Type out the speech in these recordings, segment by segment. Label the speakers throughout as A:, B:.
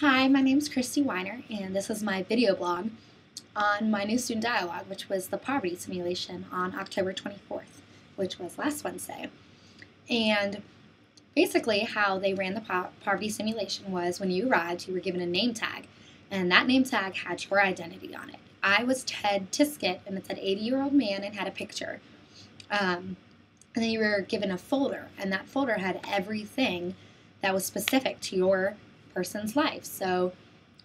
A: Hi, my name is Christy Weiner, and this is my video blog on my new student dialogue, which was the poverty simulation on October 24th, which was last Wednesday. And basically how they ran the poverty simulation was when you arrived, you were given a name tag, and that name tag had your identity on it. I was Ted Tiskett, and it said 80-year-old man and had a picture. And then you were given a folder, and that folder had everything that was specific to your person's life. So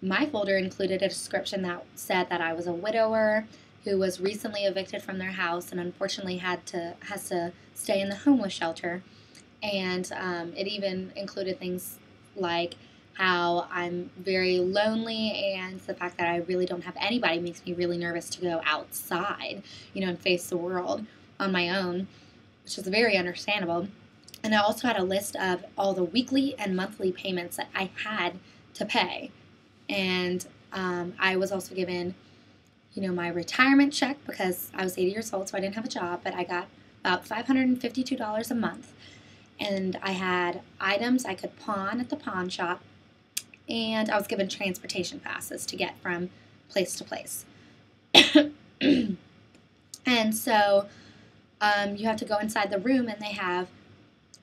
A: my folder included a description that said that I was a widower who was recently evicted from their house and unfortunately has to stay in the homeless shelter. And it even included things like how I'm very lonely, and the fact that I really don't have anybody makes me really nervous to go outside, and face the world on my own, which is very understandable. And I also had a list of all the weekly and monthly payments that I had to pay. And I was also given, my retirement check because I was 80 years old, so I didn't have a job, but I got about $552 a month. And I had items I could pawn at the pawn shop, and I was given transportation passes to get from place to place. And so you have to go inside the room, and they have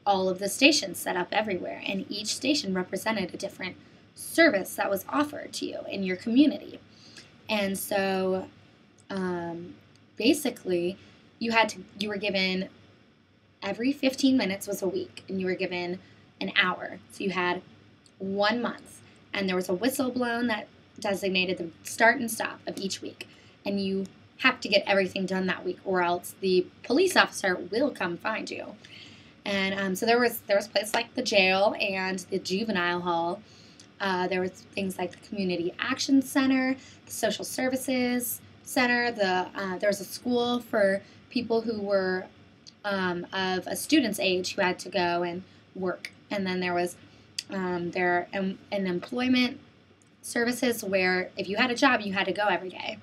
A: all of the stations set up everywhere, and each station represented a different service that was offered to you in your community. And so basically you were given every 15 minutes was a week, and you were given an hour. So you had 1 month, and there was a whistle blown that designated the start and stop of each week, and you have to get everything done that week, or else the police officer will come find you. And so there was places like the jail and the juvenile hall. There was things like the community action center, the social services center. There was a school for people who were of a student's age who had to go and work. And then there was an employment services where if you had a job, you had to go every day.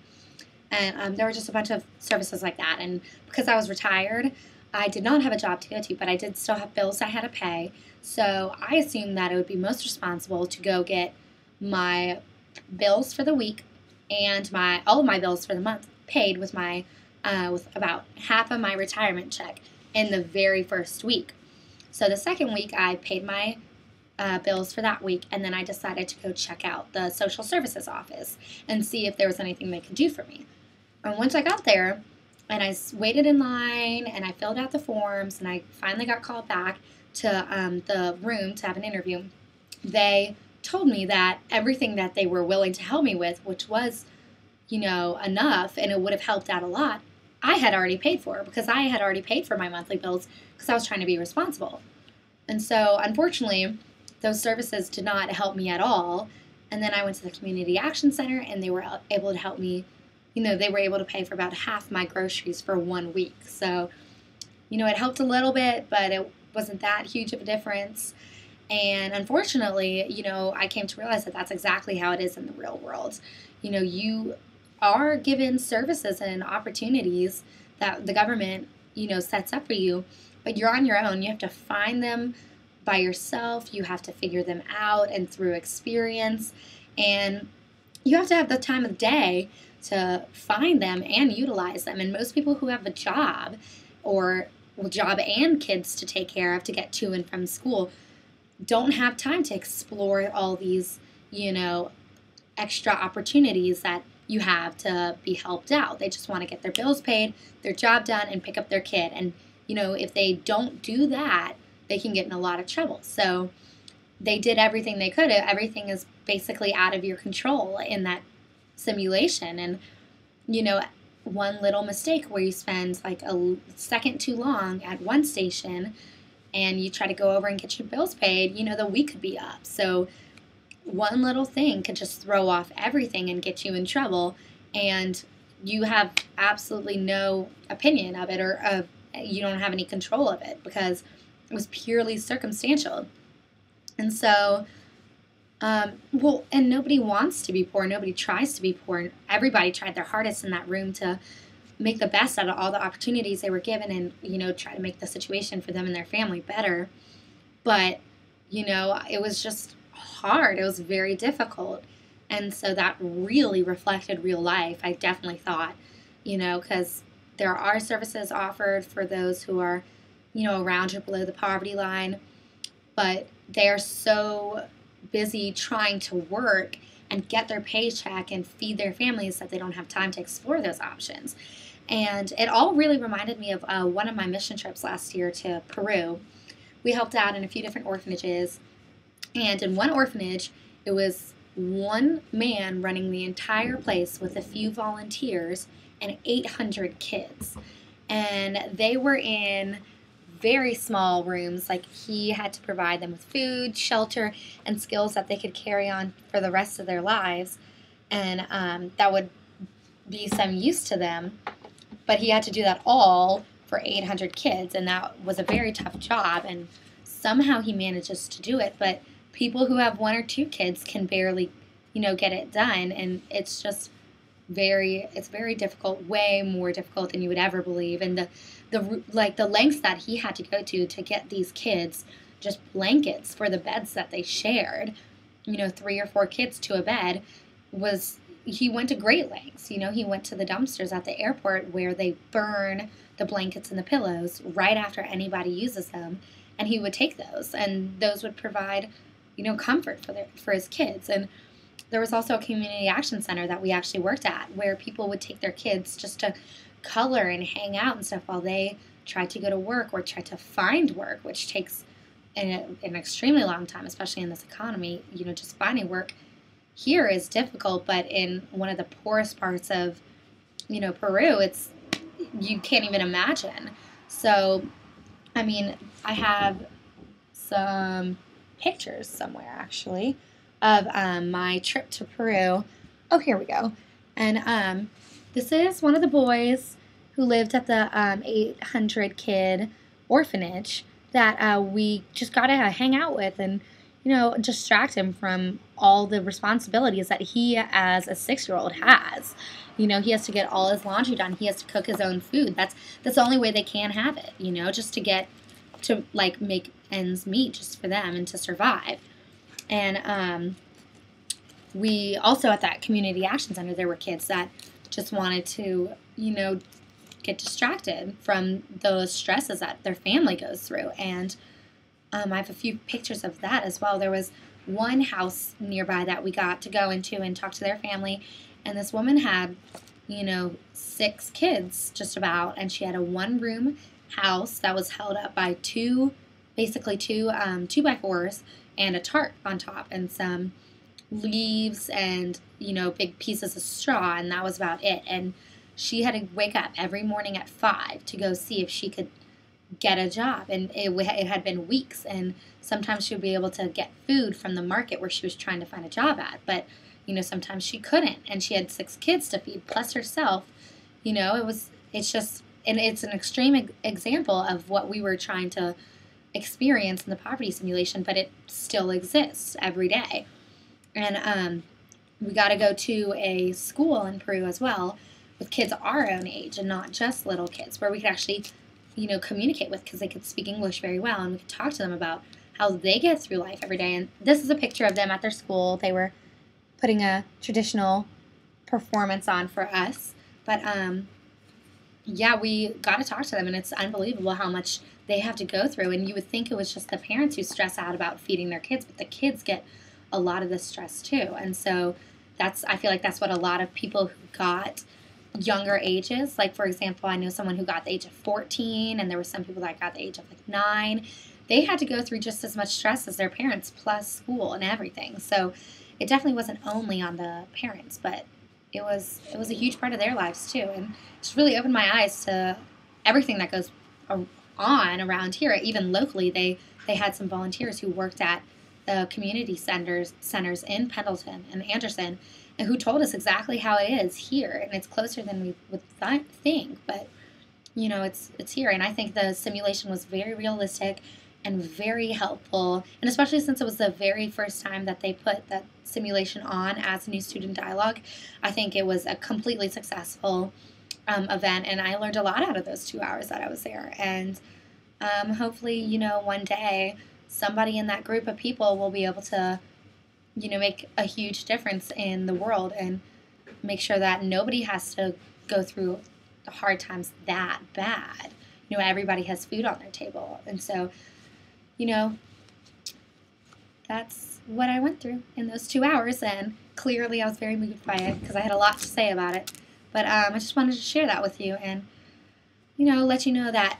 A: And there were just a bunch of services like that. And because I was retired, I did not have a job to go to, but I did still have bills I had to pay. So I assumed that it would be most responsible to go get my bills for the week and all of my bills for the month paid with with about half of my retirement check in the very first week. So the second week I paid my bills for that week, and then I decided to go check out the social services office and see if there was anything they could do for me. And once I got there, and I waited in line, and I filled out the forms, and I finally got called back to the room to have an interview. They told me that everything that they were willing to help me with, which was, enough, and it would have helped out a lot, I had already paid for, because I had already paid for my monthly bills because I was trying to be responsible. And so, unfortunately, those services did not help me at all. And then I went to the Community Action Center, and they were able to help me. They were able to pay for about half my groceries for 1 week. So, it helped a little bit, but it wasn't that huge of a difference. And unfortunately, I came to realize that that's exactly how it is in the real world. You are given services and opportunities that the government, sets up for you, but you're on your own. You have to find them by yourself. You have to figure them out and through experience. And you have to have the time of day to find them and utilize them. And most people who have a job job and kids to take care of to get to and from school don't have time to explore all these, extra opportunities that you have to be helped out. They just want to get their bills paid, their job done, and pick up their kid. And, if they don't do that, they can get in a lot of trouble. So they did everything they could. Everything is basically out of your control in that simulation. And one little mistake where you spend like a second too long at one station and you try to go over and get your bills paid, the week could be up. So one little thing could just throw off everything and get you in trouble, and you have absolutely no opinion of it, or you don't have any control of it because it was purely circumstantial. And so and nobody wants to be poor. Nobody tries to be poor. Everybody tried their hardest in that room to make the best out of all the opportunities they were given and, try to make the situation for them and their family better. But, it was just hard. It was very difficult. And so that really reflected real life. I definitely thought, because there are services offered for those who are, around or below the poverty line, but they're so busy trying to work and get their paycheck and feed their families that they don't have time to explore those options. And it all really reminded me of one of my mission trips last year to Peru. We helped out in a few different orphanages, and in one orphanage, it was one man running the entire place with a few volunteers and 800 kids. And they were in very small rooms. Like, he had to provide them with food, shelter, and skills that they could carry on for the rest of their lives. And that would be some use to them. But he had to do that all for 800 kids. And that was a very tough job. And somehow he manages to do it. But people who have 1 or 2 kids can barely, get it done. And it's just it's very difficult, way more difficult than you would ever believe. And the lengths that he had to go to get these kids just blankets for the beds that they shared, 3 or 4 kids to a bed, he went to great lengths. He went to the dumpsters at the airport where they burn the blankets and the pillows right after anybody uses them, and he would take those, and those would provide, comfort for his kids. And there was also a community action center that we actually worked at where people would take their kids just to color and hang out and stuff while they tried to go to work or tried to find work, which takes an extremely long time, especially in this economy. Just finding work here is difficult, but in one of the poorest parts of, Peru, you can't even imagine. So, I have some pictures somewhere, actually, of my trip to Peru. Oh, here we go. And this is one of the boys who lived at the 800 kid orphanage that we just got to hang out with and, distract him from all the responsibilities that he as a 6-year-old has. He has to get all his laundry done. He has to cook his own food. That's the only way they can have it, just to make ends meet just for them and to survive. And we also, at that community action center, there were kids that just wanted to, get distracted from those stresses that their family goes through. And I have a few pictures of that as well. There was one house nearby that we got to go into and talk to their family. And this woman had, 6 kids just about. And she had a 1-room house that was held up by two 2x4s and a tarp on top and some leaves and, big pieces of straw. And that was about it. And she had to wake up every morning at 5 to go see if she could get a job. And it had been weeks. And sometimes she would be able to get food from the market where she was trying to find a job at. But, sometimes she couldn't. And she had 6 kids to feed, plus herself. It's an extreme example of what we were trying to experience in the poverty simulation, but it still exists every day. And we got to go to a school in Peru as well with kids our own age and not just little kids, where we could actually, communicate with, because they could speak English very well, and we could talk to them about how they get through life every day. And this is a picture of them at their school. They were putting a traditional performance on for us, but we got to talk to them, and it's unbelievable how much they have to go through. And you would think it was just the parents who stress out about feeding their kids, but the kids get a lot of this stress too. And so I feel like that's what a lot of people who got younger ages, like, for example, I know someone who got the age of 14, and there were some people that got the age of 9. They had to go through just as much stress as their parents, plus school and everything. So it definitely wasn't only on the parents, but it was a huge part of their lives too. And it's really opened my eyes to everything that goes on around here. Even locally, they had some volunteers who worked at the community centers in Pendleton and Anderson, and who told us exactly how it is here. And it's closer than we would think, but it's here. And I think the simulation was very realistic and very helpful, and especially since it was the very first time that they put that simulation on as New Student Dialogue, I think it was a completely successful event, and I learned a lot out of those 2 hours that I was there. And hopefully, one day somebody in that group of people will be able to make a huge difference in the world and make sure that nobody has to go through the hard times that bad. Everybody has food on their table. And so, that's what I went through in those 2 hours. And clearly I was very moved by it because I had a lot to say about it. But I just wanted to share that with you and, let you know that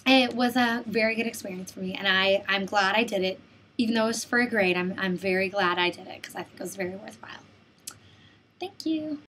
A: it was a very good experience for me. And I'm glad I did it. Even though it was for a grade, I'm very glad I did it because I think it was very worthwhile. Thank you.